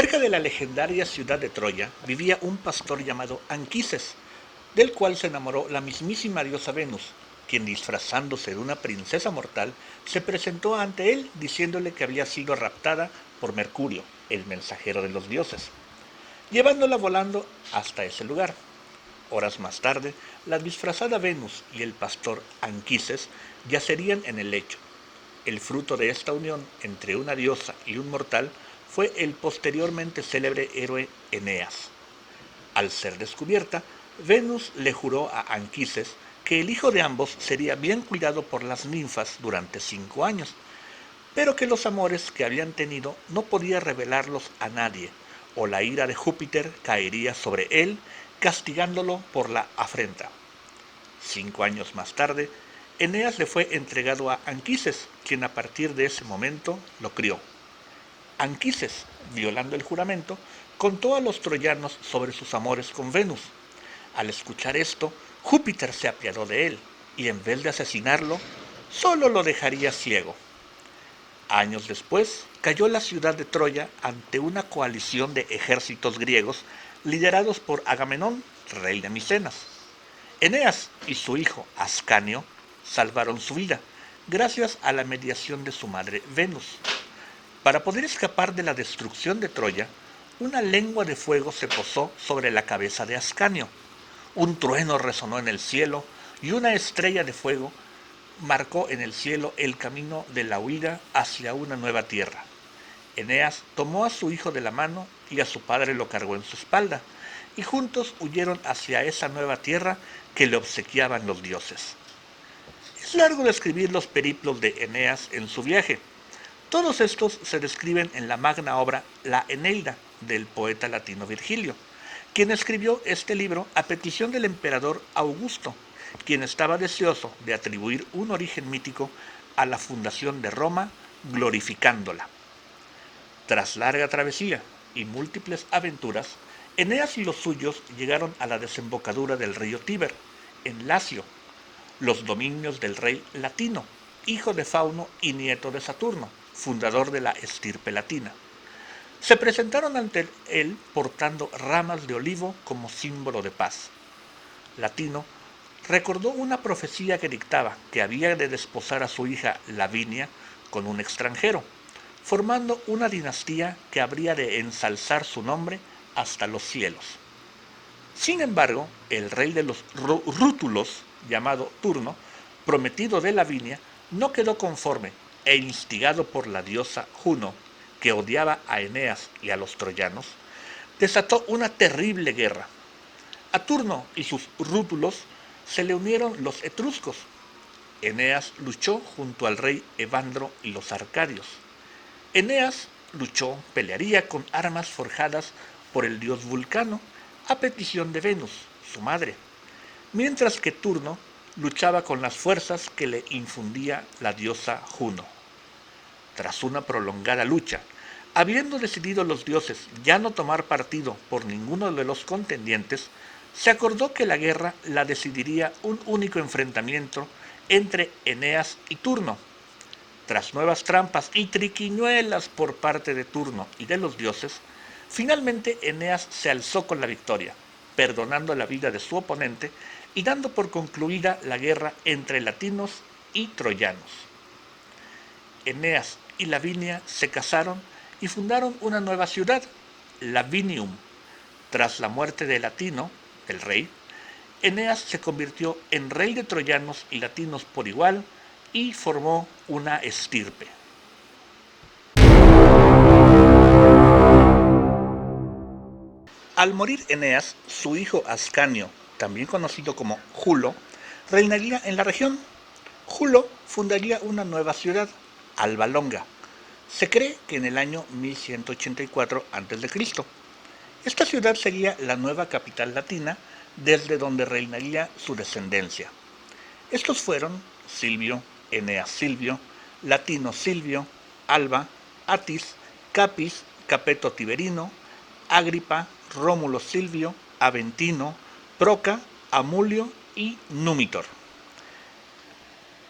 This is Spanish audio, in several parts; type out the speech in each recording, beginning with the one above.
Cerca de la legendaria ciudad de Troya vivía un pastor llamado Anquises, del cual se enamoró la mismísima diosa Venus, quien disfrazándose de una princesa mortal, se presentó ante él diciéndole que había sido raptada por Mercurio, el mensajero de los dioses, llevándola volando hasta ese lugar. Horas más tarde, la disfrazada Venus y el pastor Anquises yacerían en el lecho. El fruto de esta unión entre una diosa y un mortal fue el posteriormente célebre héroe Eneas. Al ser descubierta, Venus le juró a Anquises que el hijo de ambos sería bien cuidado por las ninfas durante 5 años, pero que los amores que habían tenido no podía revelarlos a nadie, o la ira de Júpiter caería sobre él, castigándolo por la afrenta. 5 años más tarde, Eneas le fue entregado a Anquises, quien a partir de ese momento lo crió. Anquises, violando el juramento, contó a los troyanos sobre sus amores con Venus. Al escuchar esto, Júpiter se apiadó de él, y en vez de asesinarlo, solo lo dejaría ciego. Años después, cayó la ciudad de Troya ante una coalición de ejércitos griegos liderados por Agamenón, rey de Micenas. Eneas y su hijo Ascanio salvaron su vida, gracias a la mediación de su madre Venus. Para poder escapar de la destrucción de Troya, una lengua de fuego se posó sobre la cabeza de Ascanio. Un trueno resonó en el cielo y una estrella de fuego marcó en el cielo el camino de la huida hacia una nueva tierra. Eneas tomó a su hijo de la mano y a su padre lo cargó en su espalda, y juntos huyeron hacia esa nueva tierra que le obsequiaban los dioses. Es largo describir los periplos de Eneas en su viaje. Todos estos se describen en la magna obra La Eneida del poeta latino Virgilio, quien escribió este libro a petición del emperador Augusto, quien estaba deseoso de atribuir un origen mítico a la fundación de Roma, glorificándola. Tras larga travesía y múltiples aventuras, Eneas y los suyos llegaron a la desembocadura del río Tíber, en Lacio, los dominios del rey Latino, hijo de Fauno y nieto de Saturno, fundador de la estirpe latina. Se presentaron ante él portando ramas de olivo como símbolo de paz. Latino recordó una profecía que dictaba que había de desposar a su hija Lavinia con un extranjero, formando una dinastía que habría de ensalzar su nombre hasta los cielos. Sin embargo, el rey de los Rútulos, llamado Turno, prometido de Lavinia, no quedó conforme e instigado por la diosa Juno, que odiaba a Eneas y a los troyanos, desató una terrible guerra. A Turno y sus Rútulos se le unieron los etruscos. Eneas luchó junto al rey Evandro y los arcadios. Eneas pelearía con armas forjadas por el dios Vulcano a petición de Venus, su madre, mientras que Turno luchaba con las fuerzas que le infundía la diosa Juno. Tras una prolongada lucha, habiendo decidido los dioses ya no tomar partido por ninguno de los contendientes, se acordó que la guerra la decidiría un único enfrentamiento entre Eneas y Turno. Tras nuevas trampas y triquiñuelas por parte de Turno y de los dioses, finalmente Eneas se alzó con la victoria, perdonando la vida de su oponente y dando por concluida la guerra entre latinos y troyanos. Eneas y Lavinia se casaron y fundaron una nueva ciudad, Lavinium. Tras la muerte de Latino, el rey, Eneas se convirtió en rey de troyanos y latinos por igual y formó una estirpe. Al morir Eneas, su hijo Ascanio, también conocido como Julo, reinaría en la región. Julo fundaría una nueva ciudad, Alba Longa. Se cree que en el año 1184 a.C. Esta ciudad sería la nueva capital latina, desde donde reinaría su descendencia. Estos fueron Silvio, Eneas Silvio, Latino Silvio, Alba, Atis, Capis, Capeto Tiberino, Agripa, Rómulo Silvio, Aventino, Proca, Amulio y Númitor.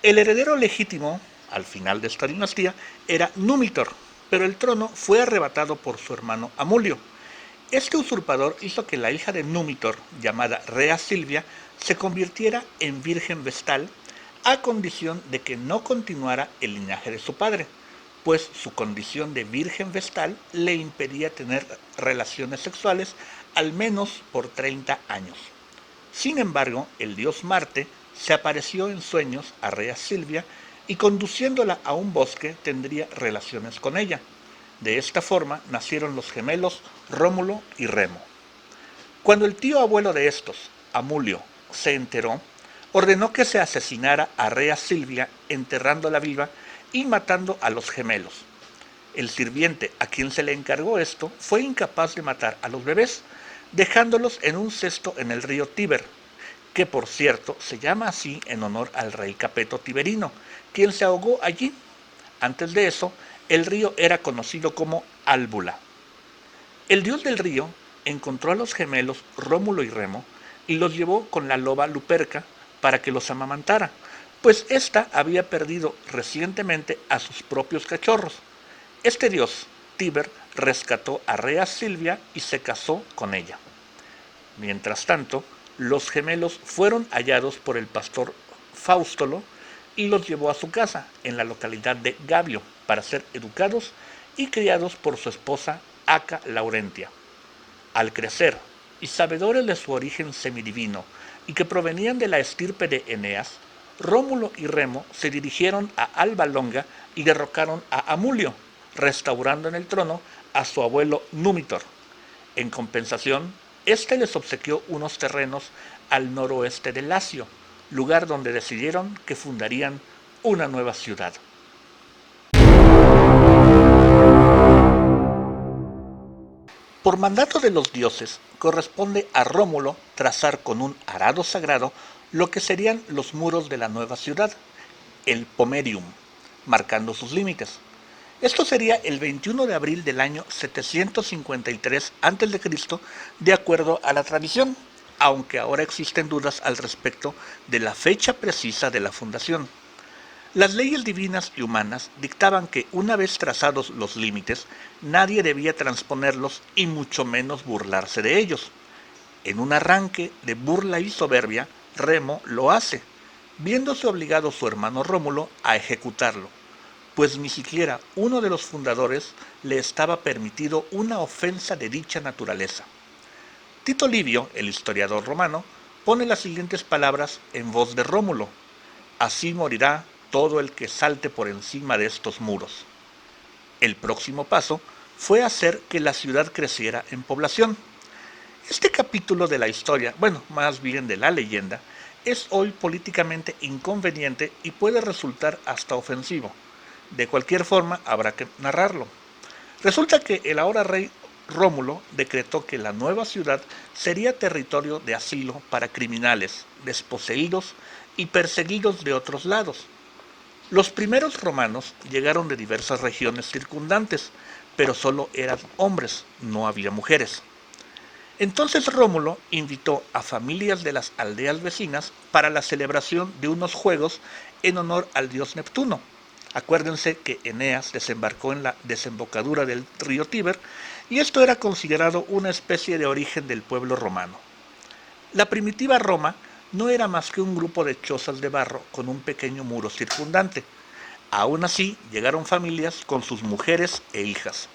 El heredero legítimo, al final de esta dinastía, era Númitor, pero el trono fue arrebatado por su hermano Amulio. Este usurpador hizo que la hija de Númitor, llamada Rea Silvia, se convirtiera en virgen vestal, a condición de que no continuara el linaje de su padre, pues su condición de virgen vestal le impedía tener relaciones sexuales al menos por 30 años. Sin embargo, el dios Marte se apareció en sueños a Rea Silvia y conduciéndola a un bosque tendría relaciones con ella. De esta forma nacieron los gemelos Rómulo y Remo. Cuando el tío abuelo de estos, Amulio, se enteró, ordenó que se asesinara a Rea Silvia enterrándola viva y matando a los gemelos. El sirviente a quien se le encargó esto fue incapaz de matar a los bebés, dejándolos en un cesto en el río Tíber, que por cierto se llama así en honor al rey Capeto Tiberino, quien se ahogó allí. Antes de eso, el río era conocido como Álbula. El dios del río encontró a los gemelos Rómulo y Remo y los llevó con la loba Luperca para que los amamantara, pues ésta había perdido recientemente a sus propios cachorros. Este dios, Tíber, rescató a Rea Silvia y se casó con ella. Mientras tanto, los gemelos fueron hallados por el pastor Fáustolo y los llevó a su casa, en la localidad de Gabio, para ser educados y criados por su esposa Aca Laurentia. Al crecer, y sabedores de su origen semidivino y que provenían de la estirpe de Eneas, Rómulo y Remo se dirigieron a Alba Longa y derrocaron a Amulio, restaurando en el trono a su abuelo Númitor. En compensación, este les obsequió unos terrenos al noroeste de Lacio, lugar donde decidieron que fundarían una nueva ciudad. Por mandato de los dioses, corresponde a Rómulo trazar con un arado sagrado lo que serían los muros de la nueva ciudad, el Pomerium, marcando sus límites. Esto sería el 21 de abril del año 753 a.C., de acuerdo a la tradición, aunque ahora existen dudas al respecto de la fecha precisa de la fundación. Las leyes divinas y humanas dictaban que una vez trazados los límites, nadie debía transponerlos y mucho menos burlarse de ellos. En un arranque de burla y soberbia, Remo lo hace, viéndose obligado su hermano Rómulo a ejecutarlo, pues ni siquiera uno de los fundadores le estaba permitido una ofensa de dicha naturaleza. Tito Livio, el historiador romano, pone las siguientes palabras en voz de Rómulo: así morirá todo el que salte por encima de estos muros. El próximo paso fue hacer que la ciudad creciera en población. Este capítulo de la historia, bueno, más bien de la leyenda, es hoy políticamente inconveniente y puede resultar hasta ofensivo. De cualquier forma, habrá que narrarlo. Resulta que el ahora rey Rómulo decretó que la nueva ciudad sería territorio de asilo para criminales, desposeídos y perseguidos de otros lados. Los primeros romanos llegaron de diversas regiones circundantes, pero solo eran hombres, no había mujeres. Entonces Rómulo invitó a familias de las aldeas vecinas para la celebración de unos juegos en honor al dios Neptuno. Acuérdense que Eneas desembarcó en la desembocadura del río Tíber y esto era considerado una especie de origen del pueblo romano. La primitiva Roma no era más que un grupo de chozas de barro con un pequeño muro circundante. Aún así, llegaron familias con sus mujeres e hijas.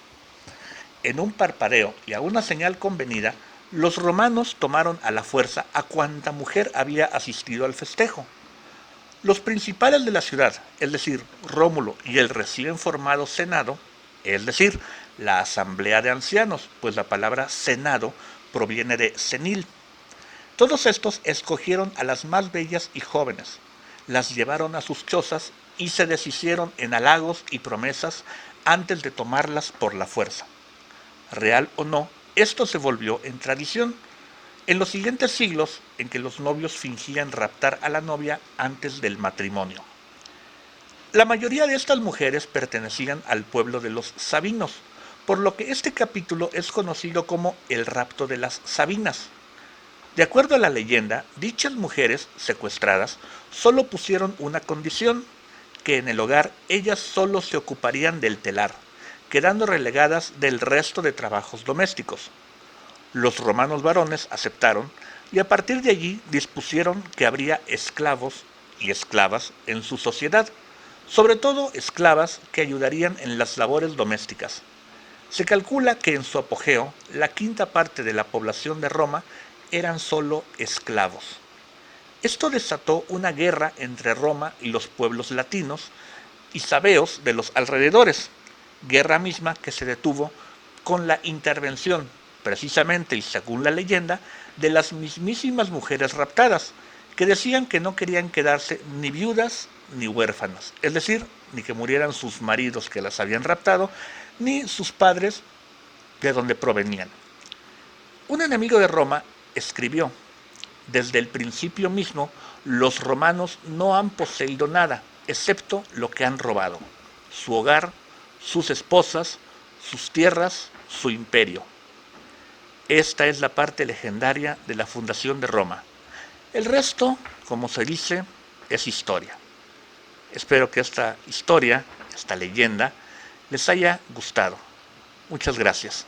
En un parpadeo y a una señal convenida, los romanos tomaron a la fuerza a cuanta mujer había asistido al festejo. Los principales de la ciudad, es decir, Rómulo y el recién formado Senado, es decir, la Asamblea de Ancianos, pues la palabra Senado proviene de senil. Todos estos escogieron a las más bellas y jóvenes, las llevaron a sus chozas y se deshicieron en halagos y promesas antes de tomarlas por la fuerza. Real o no, esto se volvió en tradición. En los siguientes siglos, en que los novios fingían raptar a la novia antes del matrimonio. La mayoría de estas mujeres pertenecían al pueblo de los sabinos, por lo que este capítulo es conocido como el rapto de las Sabinas. De acuerdo a la leyenda, dichas mujeres secuestradas solo pusieron una condición: que en el hogar ellas solo se ocuparían del telar, quedando relegadas del resto de trabajos domésticos. Los romanos varones aceptaron y a partir de allí dispusieron que habría esclavos y esclavas en su sociedad, sobre todo esclavas que ayudarían en las labores domésticas. Se calcula que en su apogeo la quinta parte de la población de Roma eran solo esclavos. Esto desató una guerra entre Roma y los pueblos latinos y sabeos de los alrededores, guerra misma que se detuvo con la intervención, precisamente y según la leyenda, de las mismísimas mujeres raptadas, que decían que no querían quedarse ni viudas ni huérfanas, es decir, ni que murieran sus maridos que las habían raptado, ni sus padres de donde provenían. Un enemigo de Roma escribió: desde el principio mismo, los romanos no han poseído nada, excepto lo que han robado: su hogar, sus esposas, sus tierras, su imperio. Esta es la parte legendaria de la fundación de Roma. El resto, como se dice, es historia. Espero que esta historia, esta leyenda, les haya gustado. Muchas gracias.